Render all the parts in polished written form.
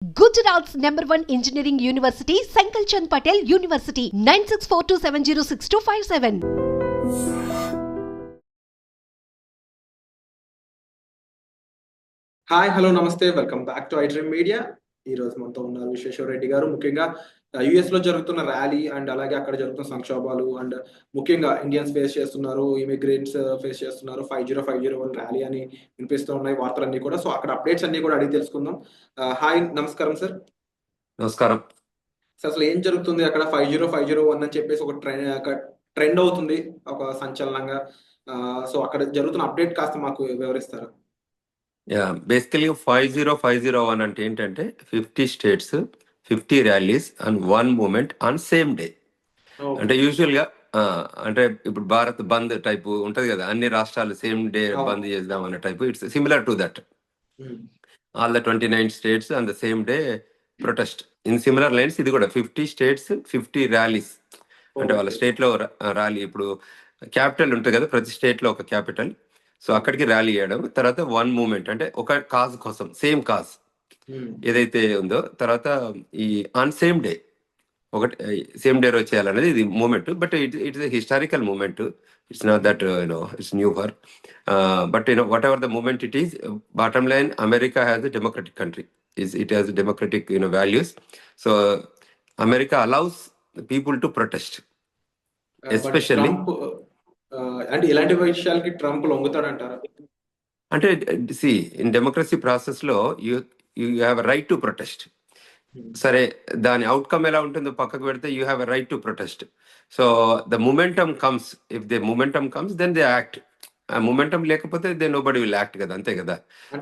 Gujarat's #1 engineering university, Sankalchand Patel University, 9642706257. Hi hello నమస్తే welcome back to iDream media. ఈ రోజు మనతో ఉన్నారు విశ్వేశ్వర రెడ్డి గారు. ముఖ్యంగా యుఎస్ లో జరుగుతున్న ర్యాలీ అండ్ అలాగే అక్కడ జరుగుతున్న సంక్షోభాలు అండ్ ముఖ్యంగా ఇండియన్స్ ఫేస్ చేస్తున్నారు, ఇమిగ్రెంట్స్ ఫేస్ చేస్తున్నారు. 50501 ర్యాలీ అని వినిపిస్తూ ఉన్నాయి వార్తలన్నీ కూడా. సో అక్కడ అప్డేట్స్ అన్ని కూడా అడిగి తెలుసుకుందాం. హాయ్, నమస్కారం సార్. నమస్కారం. అసలు ఏం జరుగుతుంది అక్కడ? 50501 అని చెప్పేసి ఒక ట్రెండ్ అవుతుంది, ఒక సంచలనంగా. సో అక్కడ జరుగుతున్న అప్డేట్ కాస్త మాకు వివరిస్తారా? బేసికలీ 50501 అంటే ఏంటంటే 50 states, 50 rallies and 1 movement on same day. అంటే యూజువల్ గా అంటే ఇప్పుడు భారత్ బంద్ టైపు ఉంటది కదా, అన్ని రాష్ట్రాలు సేమ్ డే బంద్ చేద్దాం అనే type. It's similar to that. All the 29 states on the same day protest in similar lines. ఇది కూడా 50 స్టేట్స్, 50 ర్యాలీస్. అంటే వాళ్ళ స్టేట్ లో ర్యాలీ. ఇప్పుడు క్యాపిటల్ ఉంటుంది కదా, ప్రతి స్టేట్ లో ఒక క్యాపిటల్. సో అక్కడికి ర్యాలీ చేయడం. తర్వాత 1 మూమెంట్ అంటే ఒక కాజ్ కోసం, సేమ్ కాజ్ ఏదైతే ఉందో. తర్వాత ఈ ఆన్ సేమ్ డే, ఒకటి సేమ్ డే రోజు చేయాలనేది ఇది movement. But it's historical movement. It's not that it's new for. But whatever the movement it is, bottom line America has a democratic country. It has democratic values. So America allows people to protest, especially. అంటే ఇలాంటి విషయాలకి Trump లొంగుతాడంటారా? అంటే see in democracy process లో you have right to protest. సరే, దాని outcome ఎలా ఉంటుందో పక్కకు పెడితే you have a right to protest. So the momentum comes, if the momentum comes then they act. ఆ మూమెంటం లేకపోతే దే నోబడి విల్ యాక్ట్ కదా, అంతే కదా.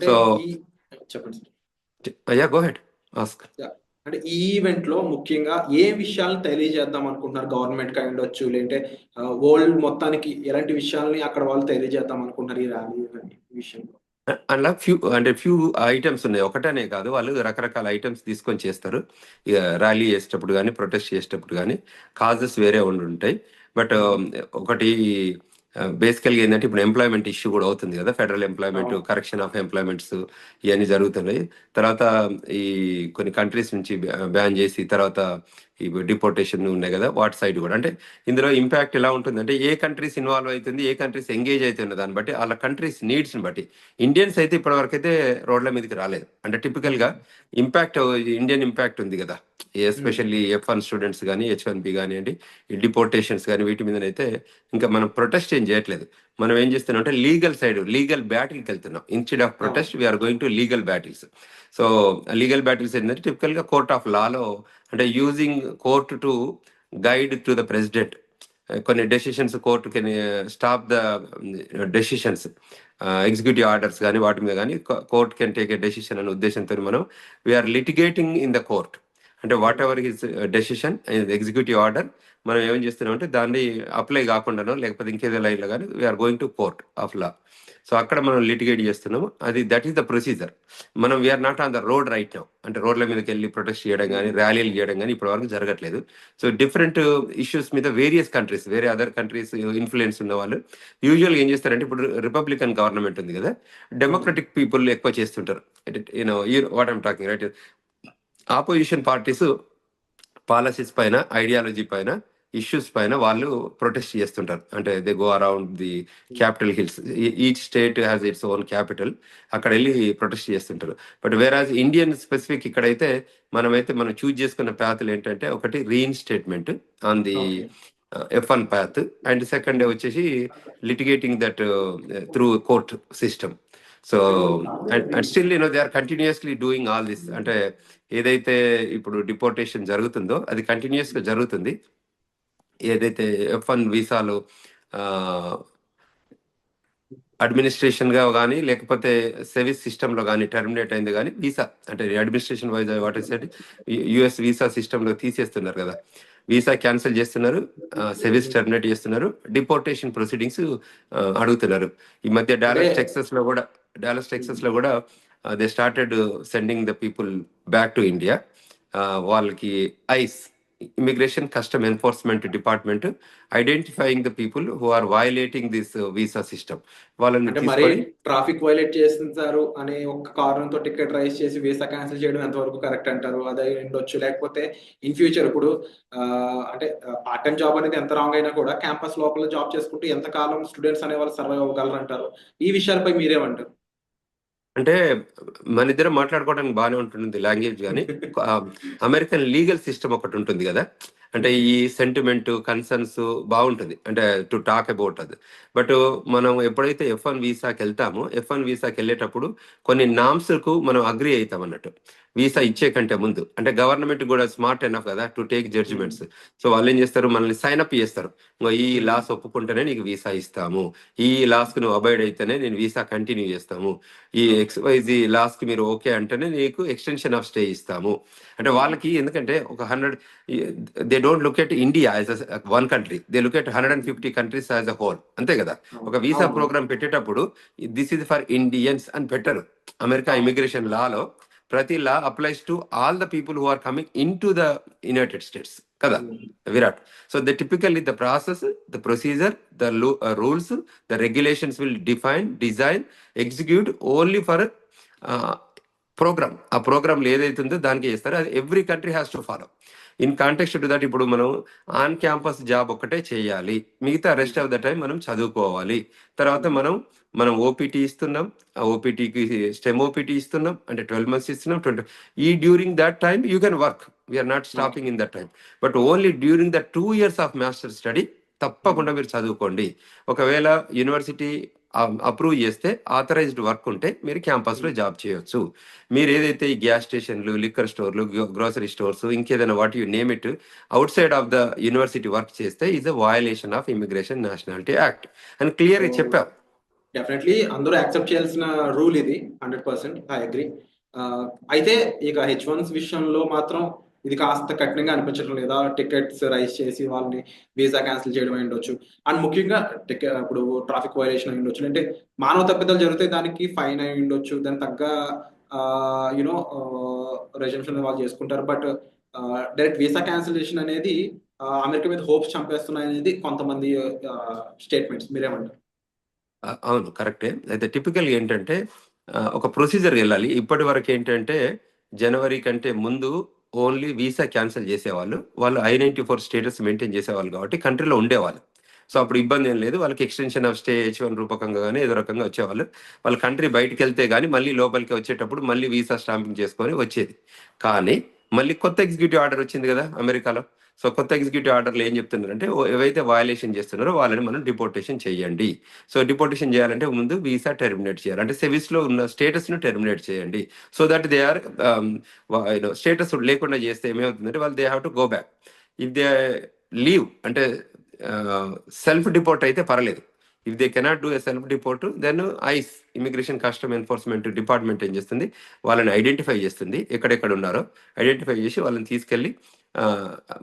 సో చెప్పండి. Yeah, go head, ask. అంటే ఈ ఈవెంట్ లో ముఖ్యంగా ఏ విషయాలను తెలియజేద్దాం అనుకుంటున్నారు? గవర్నమెంట్ కి ఉండొచ్చు, లేదంటే వరల్డ్ మొత్తానికి ఎలాంటి విషయాల్ని అక్కడ వాళ్ళు తెలియజేద్దాం అనుకుంటున్నారు ఈ ర్యాలీ విషయంలో? అలా ఫ్యూ ఐటమ్స్ ఉన్నాయి, ఒకటనే కాదు. వాళ్ళు రకరకాల ఐటమ్స్ తీసుకొని చేస్తారు. ఇక ర్యాలీ చేసేటప్పుడు కానీ, ప్రొటెస్ట్ చేసేటప్పుడు కానీ కాజెస్ వేరే ఉంటాయి. బట్ ఒకటి బేసికల్గా ఏంటంటే, ఇప్పుడు ఎంప్లాయ్మెంట్ ఇష్యూ కూడా అవుతుంది కదా. Federal employment, correction of employments ఇవన్నీ జరుగుతున్నాయి. తర్వాత ఈ కొన్ని కంట్రీస్ నుంచి బ్యాన్ చేసి, తర్వాత ఈ డిపోర్టేషన్ ఉన్నాయి కదా, వాటి సైడ్ కూడా. అంటే ఇందులో ఇంపాక్ట్ ఎలా ఉంటుందంటే, ఏ కంట్రీస్ ఇన్వాల్వ్ అవుతుంది, ఏ కంట్రీస్ ఎంగేజ్ అవుతుంది దాన్ని బట్టి, వాళ్ళ కంట్రీస్ నీడ్స్ని బట్టి. ఇండియన్స్ అయితే ఇప్పటివరకు అయితే రోడ్ల మీదకి రాలేదు. అంటే టిపికల్గా ఇంపాక్ట్, ఇండియన్ ఇంపాక్ట్ ఉంది కదా, ఎస్పెషల్లీ F1 స్టూడెంట్స్ కానీ, H1B కానివ్వండి, ఈ డిపోర్టేషన్స్ కానీ, వీటి మీదనైతే ఇంకా మనం ప్రొటెస్ట్ ఏం చేయట్లేదు. మనం ఏం చేస్తున్నాం అంటే లీగల్ సైడ్, లీగల్ బ్యాటిల్కి వెళ్తున్నాం. Instead of protest we are going to legal battles. So legal battles ఏంటంటే టిపికల్గా కోర్ట్ ఆఫ్ లాలో, అంటే using court to guide to the president. కొన్ని decisions court can stop the decisions, executive orders కానీ వాటి మీద కానీ court can take a decision అనే ఉద్దేశంతో మనం we are litigating in the court. అంటే whatever his decision, executive order, మనం ఏం చేస్తున్నాం అంటే దాన్ని అప్లై కాకుండానో లేకపోతే ఇంకేదో లైన్లో కానీ we're going to court of law. So అక్కడ మనం లిటిగేట్ చేస్తున్నాము. అది దట్ ఈస్ ద ప్రొసీజర్. మనం we're not on the road right now. అంటే రోడ్ల మీదకి వెళ్ళి ప్రొటెస్ట్ చేయడం కానీ, ర్యాలీలు చేయడం కానీ ఇప్పటి వరకు జరగట్లేదు. సో డిఫరెంట్ ఇష్యూస్ మీద వేరియస్ కంట్రీస్, వేరే అదర్ కంట్రీస్ ఇన్ఫ్లుయెన్స్ ఉన్న వాళ్ళు యూజువల్గా ఏం చేస్తారంటే, ఇప్పుడు రిపబ్లికన్ గవర్నమెంట్ ఉంది కదా, డెమోక్రటిక్ పీపుల్ ఎక్కువ చేస్తుంటారు. What I'm talking right. Opposition parties policies పైన, ఐడియాలజీ పైన, ఇష్యూస్ పైన వాళ్ళు ప్రొటెస్ట్ చేస్తుంటారు. అంటే they go around the capital hills. Each state has its own capital. అక్కడ వెళ్ళి ప్రొటెస్ట్ చేస్తుంటారు. బట్ వేరాజ్ ఇండియన్ స్పెసిఫిక్ ఇక్కడైతే మనం చూజ్ చేసుకున్న ప్యాత్లు ఏంటంటే, ఒకటి reinstatement on the F1 path, and second వచ్చేసి litigating that through court system. So and still they are continuously doing all this. అంటే ఏదైతే ఇప్పుడు డిపోర్టేషన్ జరుగుతుందో అది కంటిన్యూస్ గా జరుగుతుంది. ఏదైతే F1 వీసాలు అడ్మినిస్ట్రేషన్ గా కానీ, లేకపోతే సర్వీస్ సిస్టమ్ లో కానీ టర్మినేట్ అయింది కానీ, వీసా అంటే administration wise what is US visa system లో తీసేస్తున్నారు కదా, వీసా క్యాన్సిల్ చేస్తున్నారు, సర్వీస్ టర్మినేట్ చేస్తున్నారు, డిపోర్టేషన్ ప్రొసీడింగ్స్ అడుగుతున్నారు. ఈ మధ్య డాలస్ టెక్సస్ లో కూడా they started sending the people back to India. వాళ్ళకి ICE immigration custom enforcement department identifying the people who are violating this visa system. వాళ్ళని అంటే మరి తీసుకొని ట్రాఫిక్ వైలేట్ చేస్తుంటారు అనే ఒక కారణంతో టికెట్ రైజ్ చేసి వీసా క్యాన్సిల్ చేయడం ఎంతవరకు కరెక్ట్ అంటారు? అదే ఉండొచ్చు. లేకపోతే ఇన్ ఫ్యూచర్ ఇప్పుడు అంటే పార్ట్ టైం జాబ్ అనేది ఎంత రాంగ్ అయినా కూడా క్యాంపస్ లోపల జాబ్ చేసుకుంటూ ఎంతకాలం స్టూడెంట్స్ అనే వాళ్ళు సర్వైవ్ అవ్వగలరు అంటారు? ఈ విషయాలపై మీరేమంటారు? అంటే మన ఇద్దరం మాట్లాడుకోవడానికి బాగానే ఉంటుంది లాంగ్వేజ్, కానీ అమెరికన్ లీగల్ సిస్టమ్ ఒకటి ఉంటుంది కదా, అంటే ఈ సెంటిమెంట్ కన్సర్న్స్ బాగుంటుంది అంటే టు టాక్ అబౌట్ అది. బట్ మనం ఎప్పుడైతే F1 వీసాకి వెళ్తామో F1 వీసాకి వెళ్ళేటప్పుడు కొన్ని నామ్స్కు మనం అగ్రి అవుతాం అన్నట్టు వీసా ఇచ్చే కంటే ముందు. అంటే గవర్నమెంట్ కూడా స్మార్ట్ ఎనఫ్ కదా టు టేక్ జడ్జిమెంట్స్. సో వాళ్ళు ఏం చేస్తారు, మనల్ని సైన్ అప్ చేస్తారు. ఈ లాస్ ఒప్పుకుంటేనే నీకు వీసా ఇస్తాము, ఈ లాస్ కు నువ్వు అబాయిడ్ అయితేనే నేను వీసా కంటిన్యూ చేస్తాము, ఈ XYZ లాస్ కి మీరు ఓకే అంటేనే నీకు ఎక్స్టెన్షన్ ఆఫ్ స్టే ఇస్తాము. అంటే వాళ్ళకి ఎందుకంటే ఒక 100, they don't look at India as one country, they look at 150 countries as a whole, అంతే కదా. ఒక వీసా ప్రోగ్రామ్ పెట్టేటప్పుడు దిస్ ఇస్ ఫర్ ఇండియన్స్ అని పెట్టరు. అమెరికా ఇమిగ్రేషన్ లాలో ప్రతి law applies to all the people who are coming in to the united states కదా Virat. So the typically the process, the procedure, the rules, the regulations will define, design, execute only for programme. ఆ ప్రోగ్రామ్లో ఏదైతే ఉందో దానికి చేస్తారో అది every country has to follow. In context to that ఇప్పుడు మనం ఆన్ క్యాంపస్ జాబ్ ఒకటే చేయాలి, మిగతా రెస్ట్ ఆఫ్ ద టైం మనం చదువుకోవాలి. తర్వాత మనం ఓపీటీ ఇస్తున్నాం, ఆ ఓపీటీకి స్టెమ్ ఓపీటీ ఇస్తున్నాం, అంటే 12 months ఇస్తున్నాం. ఈ during that time you can work, we're not stopping in that time. But only during the 2 years of master study తప్పకుండా మీరు చదువుకోండి. ఒకవేళ యూనివర్సిటీ అప్రూవ్ చేస్తే ఆథరైజ్డ్ వర్క్ ఉంటే మీరు క్యాంపస్లో జాబ్ చేయొచ్చు. మీరు ఏదైతే ఈ గ్యాస్ స్టేషన్లు, లిక్కర్ స్టోర్లు, గ్రోసరీ స్టోర్స్, ఇంకేదైనా what you name it outside of the university work చేస్తే is a violation of immigration nationality act అని క్లియర్గా చెప్పాం. డెఫినెట్లీ అందరూ యాక్సెప్ట్ చేయాల్సిన రూల్ ఇది. 100% ఐ అగ్రి. అయితే ఇక H1s విషయంలో మాత్రం ఇది కాస్త కఠినంగా అనిపించడం లేదా? టికెట్స్ రైజ్ చేసి వాళ్ళని వీసా క్యాన్సిల్ చేయడం అయి ఉండొచ్చు. అండ్ ముఖ్యంగా ఇప్పుడు ట్రాఫిక్ వైలేషన్ అయి ఉండొచ్చు, అంటే మానవ తప్పిదాలు జరిగితే దానికి ఫైన్ అయి ఉండొచ్చు, దాని తగ్గ యూనో రెజంప్షన్ వాళ్ళు చేసుకుంటారు. బట్ డైరెక్ట్ వీసా క్యాన్సిలేషన్ అనేది అమెరికా మీద హోప్స్ చంపేస్తున్నాయి అనేది కొంతమంది స్టేట్మెంట్స్. మీరేమంటారు? అవును, కరెక్టే. అయితే టిపికల్ ఏంటంటే ఒక ప్రొసీజర్ వెళ్ళాలి. ఇప్పటి వరకు ఏంటంటే జనవరి కంటే ముందు ఓన్లీ వీసా క్యాన్సిల్ చేసేవాళ్ళు, వాళ్ళు I-94 స్టేటస్ మెయింటైన్ చేసేవాళ్ళు కాబట్టి కంట్రీలో ఉండేవాళ్ళు. సో అప్పుడు ఇబ్బంది ఏం లేదు, వాళ్ళకి ఎక్స్టెన్షన్ ఆఫ్ స్టే H1 రూపకంగా కానీ ఏదో రకంగా వచ్చేవాళ్ళు. వాళ్ళ కంట్రీ బయటికి వెళ్తే కానీ మళ్ళీ లోపలికి వచ్చేటప్పుడు మళ్ళీ వీసా స్టాంపింగ్ చేసుకొని వచ్చేది. కానీ మళ్ళీ కొత్త ఎగ్జిక్యూటివ్ ఆర్డర్ వచ్చింది కదా అమెరికాలో. సో కొత్త ఎగ్జిక్యూటివ్ ఆర్డర్లు ఏం చెప్తున్నారంటే ఏవైతే వయలేషన్ చేస్తున్నారో వాళ్ళని మనం డిపోర్టేషన్ చేయండి. సో డిపోర్టేషన్ చేయాలంటే ముందు వీసా టెర్మినేట్ చేయాలి, అంటే సెవిస్లో ఉన్న స్టేటస్ను టెర్మినేట్ చేయండి. So that they are status లేకుండా చేస్తే ఏమవుతుందంటే వాళ్ళు they have to go back. If they leave అంటే సెల్ఫ్ డిపోర్ట్ అయితే పర్లేదు. If they cannot do a self deport then ICE immigration custom enforcement department ఏం చేస్తుంది, వాళ్ళని ఐడెంటిఫై చేస్తుంది, ఎక్కడెక్కడ ఉన్నారో ఐడెంటిఫై చేసి వాళ్ళని తీసుకెళ్ళి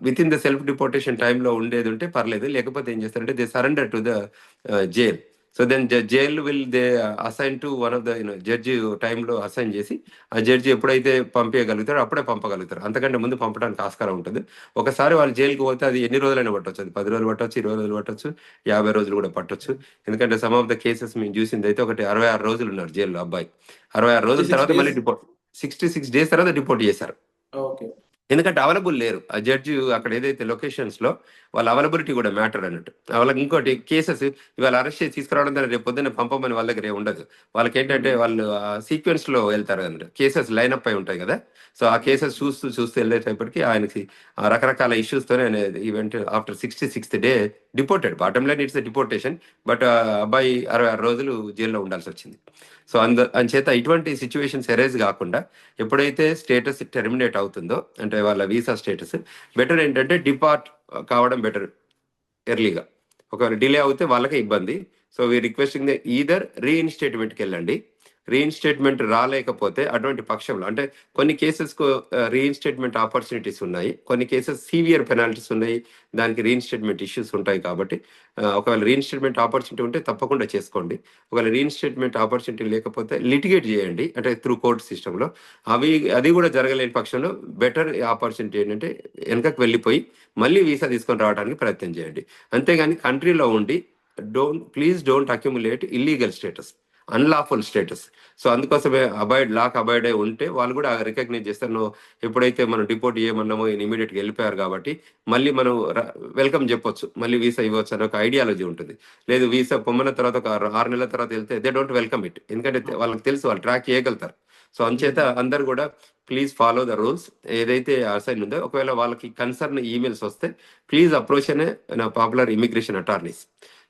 within the self deportation టైంలో ఉండేది ఉంటే పర్లేదు, లేకపోతే ఏం చేస్తారంటే they surrender to the jail. So then jail will they assign to one of the judge టైంలో అసైన్ చేసి ఆ జడ్జి ఎప్పుడైతే పంపించగలుగుతారో అప్పుడే పంపగలుగుతారు, అంతకంటే ముందు పంపడానికి ఆస్కారం ఉంటుంది. ఒకసారి వాళ్ళు జైలుకి పోతే అది ఎన్ని రోజులైనా పట్టవచ్చు, అది 10 రోజులు పట్టవచ్చు, 20 రోజులు పట్టవచ్చు, 50 రోజులు కూడా పట్టవచ్చు. ఎందుకంటే సమ్ ఆఫ్ ద కేసెస్ మేము చూసింది అయితే ఒకటి 66 రోజులు ఉన్నారు జైల్లో అబ్బాయి. 66 రోజుల తర్వాత మళ్ళీ 66 days తర్వాత డిపోర్ట్ చేశారు. ఓకే. ఎందుకంటే అవైలబుల్ లేరు. ఆ జడ్జి అక్కడ ఏదైతే లొకేషన్స్ లో వాళ్ళ అవైలబిలిటీ కూడా మ్యాటర్ అన్నట్టు. వాళ్ళకి ఇంకోటి కేసెస్ ఇవాళ అరెస్ట్ చేసి తీసుకురావడం ద్వారా రేపు పొద్దున్న పంపమని వాళ్ళ దగ్గర ఉండదు. వాళ్ళకి ఏంటంటే వాళ్ళు సీక్వెన్స్ లో వెళ్తారు అన్నట్టు, కేసెస్ లైన్ అప్ అయి ఉంటాయి కదా. సో ఆ కేసెస్ చూస్తూ వెళ్ళేటప్పటికి ఆయనకి రకరకాల ఇష్యూస్ తోనే event after 66th day deported. Bottom line it's deportation, but అబ్బాయి 66 రోజులు జైల్లో ఉండాల్సి వచ్చింది. సో అంచేత ఇటువంటి సిచ్యువేషన్స్ ఎరేజ్ కాకుండా ఎప్పుడైతే స్టేటస్ టెర్మినేట్ అవుతుందో అంటే వాళ్ళ వీసా స్టేటస్ బెటర్ ఏంటంటే డిపార్ట్ కావడం బెటర్ ఎర్లీగా. ఒకవేళ డిలే అవుతే వాళ్ళకే ఇబ్బంది. సో వీ రిక్వెస్టింగ్ ఈదర్ రీఇన్స్టేట్మెంట్కి వెళ్ళండి, రీఇన్స్టేట్మెంట్ రాలేకపోతే అటువంటి పక్షంలో అంటే కొన్ని కేసెస్కు రీఇన్స్టేట్మెంట్ ఆపర్చునిటీస్ ఉన్నాయి, కొన్ని కేసెస్ సీవియర్ పెనాల్టీస్ ఉన్నాయి, దానికి రీఇన్స్టేట్మెంట్ ఇష్యూస్ ఉంటాయి. కాబట్టి ఒకవేళ రీఇన్స్టేట్మెంట్ ఆపర్చునిటీ ఉంటే తప్పకుండా చేసుకోండి. ఒకవేళ రీఇన్స్టేట్మెంట్ ఆపర్చునిటీ లేకపోతే లిటిగేట్ చేయండి, అంటే త్రూ కోర్ట్ సిస్టంలో. అది కూడా జరగలేని పక్షంలో బెటర్ ఆపర్చునిటీ ఏంటంటే వెనకకు వెళ్ళిపోయి మళ్ళీ వీసా తీసుకొని రావడానికి ప్రయత్నం చేయండి. అంతేగాని కంట్రీలో ఉండి please don't accumulate illegal status, unlawful status. So అందుకోసమే అబాయిడ్ అయి ఉంటే వాళ్ళు కూడా రికగ్నైజ్ చేస్తారు. నువ్వు ఎప్పుడైతే మనం డిపోర్ట్ చేయమన్నామో ఇమీడియట్గా వెళ్ళిపోయారు కాబట్టి మళ్ళీ మనం వెల్కమ్ చెప్పొచ్చు, మళ్ళీ వీసా ఇవ్వచ్చు అనే ఒక ఐడియాలజీ ఉంటుంది. లేదు వీసా పొమ్మన్న తర్వాత ఒక 6 నెలల తర్వాత వెళ్తే దే డోంట్ వెల్కమ్ ఇట్, ఎందుకంటే వాళ్ళకి తెలుసు వాళ్ళు ట్రాక్ చేయగలుగుతారు. సో అంచేత అందరు కూడా ప్లీజ్ ఫాలో ద రూల్స్ ఏదైతే అసైన్ ఉందో. ఒకవేళ వాళ్ళకి కన్సర్న్ ఈమెయిల్స్ వస్తే ప్లీజ్ అప్రోచ్ అనే popular immigration attorneys.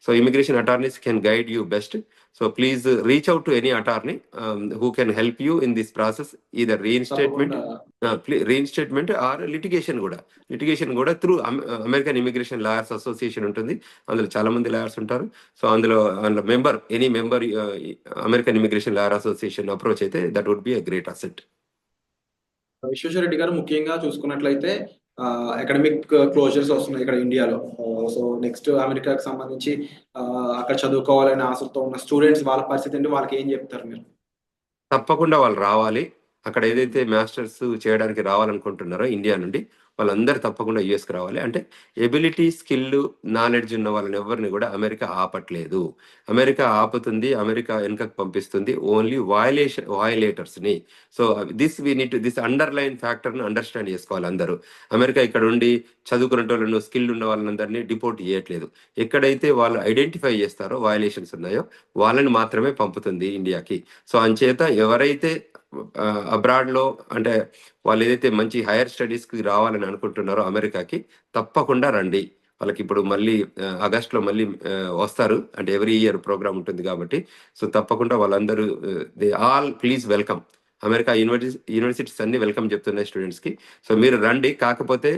So immigration attorneys can guide you best. So please reach out to any attorney who can help you in this process, either reinstatement or litigation కూడా through American Immigration Lawyers Association ఉంటుంది. అందులో చాలా మంది lawyers ఉంటారు. So అందులో any member American immigration lawyer association approach అయితే that would be a great asset. Visweswara Reddy garu, ముఖ్యంగా చూసుకున్నట్లయితే అకాడమిక్ క్లోజర్స్ వస్తున్నాయి ఇక్కడ ఇండియాలో. సో నెక్స్ట్ అమెరికాకి సంబంధించి అక్కడ చదువుకోవాలనే ఆసక్తితో ఉన్న స్టూడెంట్స్ వాళ్ళ పరిస్థితి ఏంటి, వాళ్ళకి ఏం చెప్తారు మీరు? తప్పకుండా వాళ్ళు రావాలి. అక్కడ ఏదైతే మాస్టర్స్ చేయడానికి రావాలనుకుంటున్నారో ఇండియా నుండి వాళ్ళందరూ తప్పకుండా యుఎస్కి రావాలి. అంటే ఎబిలిటీ, స్కిల్, నాలెడ్జ్ ఉన్న వాళ్ళని ఎవరిని కూడా అమెరికా ఆపట్లేదు. అమెరికా ఆపుతుంది, అమెరికా వెనుకకు పంపిస్తుంది ఓన్లీ వయలేటర్స్ని. సో దిస్ అండర్లైన్ ఫ్యాక్టర్ని అండర్స్టాండ్ చేసుకోవాలి అందరూ. అమెరికా ఇక్కడ ఉండి చదువుకున్న వాళ్ళను, స్కిల్ ఉన్న వాళ్ళందరినీ డిపోర్ట్ చేయట్లేదు. ఎక్కడైతే వాళ్ళు ఐడెంటిఫై చేస్తారో వయలేషన్స్ ఉన్నాయో వాళ్ళని మాత్రమే పంపుతుంది ఇండియాకి. సో అంచేత ఎవరైతే అబ్రాడ్లో అంటే వాళ్ళు ఏదైతే మంచి హైయర్ స్టడీస్కి రావాలని అనుకుంటున్నారో అమెరికాకి తప్పకుండా రండి. వాళ్ళకి ఇప్పుడు మళ్ళీ ఆగస్టులో మళ్ళీ వస్తారు, అంటే ఎవ్రీ ఇయర్ ప్రోగ్రామ్ ఉంటుంది కాబట్టి. సో తప్పకుండా వాళ్ళందరూ they all please welcome. America universities అన్ని వెల్కమ్ చెప్తున్నాయి స్టూడెంట్స్కి. సో మీరు రండి. కాకపోతే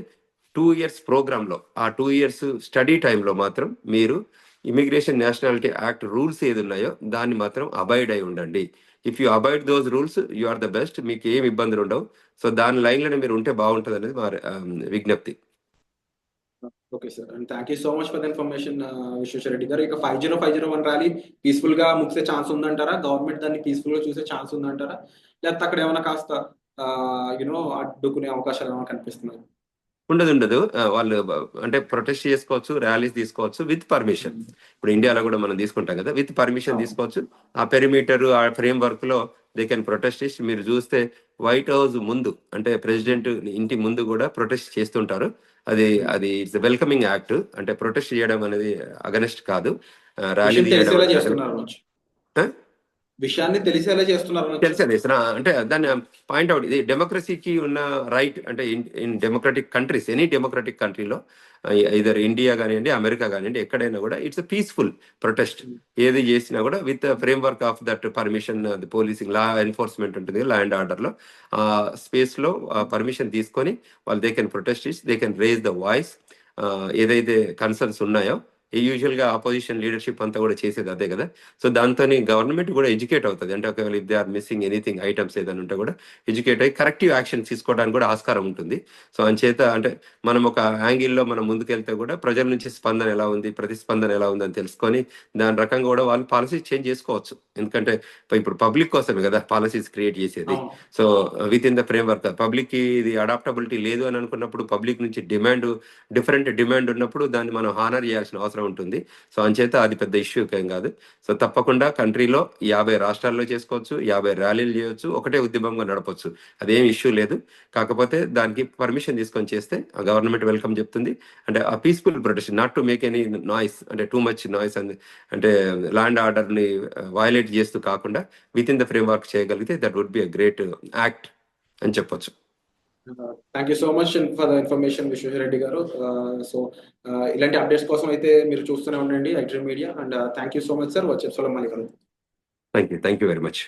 2 years ప్రోగ్రాంలో ఆ 2 years స్టడీ టైంలో మాత్రం మీరు ఇమిగ్రేషన్ నేషనాలిటీ యాక్ట్ రూల్స్ ఏది ఉన్నాయో దాన్ని మాత్రం అబాయిడ్ అయి ఉండండి. If you avoid those rules you are the best. మీకు ఏం ఇబ్బందులు ఉండవు. సో దాని లైన్లోనే మీరు ఉంటే బాగుంటుంది అనేది మా విజ్ఞప్తి. Okay sir, and thank you so much for the information Visweswara Reddy garu. ఇక 50-501 ర్యాలీ పీస్ఫుల్ గా ముగిసే ఛాన్స్ ఉందంటారా? గవర్నమెంట్ దాన్ని పీస్ఫుల్ గా చూసే ఛాన్స్ ఉందంటారా? లేకపోతే అక్కడ ఏమైనా కాస్త అడ్డుకునే అవకాశాలు ఏమైనా కనిపిస్తున్నాయి? ఉండదు. వాళ్ళు అంటే ప్రొటెస్ట్ చేసుకోవచ్చు, ర్యాలీస్ తీసుకోవచ్చు విత్ పర్మిషన్. ఇప్పుడు ఇండియాలో కూడా మనం తీసుకుంటాం కదా, విత్ పర్మిషన్ తీసుకోవచ్చు. ఆ పెరిమీటర్, ఆ ఫ్రేమ్ వర్క్ లో దే కెన్ ప్రొటెస్ట్. మీరు చూస్తే వైట్ హౌస్ ముందు అంటే ప్రెసిడెంట్ ఇంటి ముందు కూడా ప్రొటెస్ట్ చేస్తుంటారు. అది ఇట్స్ వెల్కమింగ్ యాక్ట్. అంటే ప్రొటెస్ట్ చేయడం అనేది అగనెస్ట్ కాదు, ర్యాలీ విషయాన్ని తెలిసేలా చేస్తున్నారు. అంటే దాన్ని పాయింట్అవుట్. ఇది డెమోక్రసీకి ఉన్న రైట్. అంటే in democratic countries, any democratic కంట్రీలో ఇదర్ ఇండియా కానివ్వండి, అమెరికా కానివ్వండి, ఎక్కడైనా కూడా ఇట్స్ పీస్ఫుల్ ప్రొటెస్ట్. ఏది చేసినా కూడా with framework of that permission. Policing, law enforcement ఉంటుంది, లా అండ్ ఆర్డర్లో ఆ స్పేస్లో పర్మిషన్ తీసుకొని వాళ్ళు they can protest, they can raise the voice. ఏదైతే కన్సర్న్స్ ఉన్నాయో యూజువల్గా ఆపోజిషన్ లీడర్షిప్ అంతా కూడా చేసేది అదే కదా. సో దాంతో గవర్నమెంట్ కూడా ఎడ్యుకేట్ అవుతుంది. అంటే ఒకవేళ if they are missing anything items ఏదైనా ఉంటే కూడా ఎడ్యుకేట్ అయ్యి కరెక్టివ్ యాక్షన్ తీసుకోవడానికి కూడా ఆస్కారం ఉంటుంది. సో అంచేత అంటే మనం ఒక యాంగిల్లో మనం ముందుకెళ్తే కూడా ప్రజల నుంచి స్పందన ఎలా ఉంది, ప్రతిస్పందన ఎలా ఉంది అని తెలుసుకొని దాని రకంగా కూడా వాళ్ళు పాలసీస్ చేంజ్ చేసుకోవచ్చు. ఎందుకంటే ఇప్పుడు పబ్లిక్ కోసమే కదా పాలసీస్ క్రియేట్ చేసేది. So with in the frame work పబ్లిక్కి ఇది అడాప్టబిలిటీ లేదు అని అనుకున్నప్పుడు, పబ్లిక్ నుంచి డిఫరెంట్ డిమాండ్ ఉన్నప్పుడు దాన్ని మనం హానర్ చేయాల్సిన అవసరం ఉంటుంది. సో అంచేత అది పెద్ద ఇష్యూ ఏం కాదు. సో తప్పకుండా కంట్రీలో 50 రాష్ట్రాల్లో చేసుకోవచ్చు, 50 ర్యాలీలు చేయొచ్చు, ఒకటే ఉద్యమంగా నడపచ్చు. అదేం ఇష్యూ లేదు. కాకపోతే దానికి పర్మిషన్ తీసుకొని చేస్తే గవర్నమెంట్ వెల్కమ్ చెప్తుంది. అంటే ఆ peaceful protest, not to make any noise, అంటే టూ మచ్ నాయిస్ అంటే ల్యాండ్ ఆర్డర్ని వయలేట్ చేస్తూ కాకుండా within the framework చేయగలిగితే that would be a great act అని చెప్పొచ్చు. Thank you so much for the information Visweswara Reddy garu. So ఇలాంటి అప్డేట్స్ కోసం అయితే మీరు చూస్తూనే ఉండండి iDream media. And thank you so much sir. వచ్చే మళ్ళీ కలుద్దాం. Thank you very much.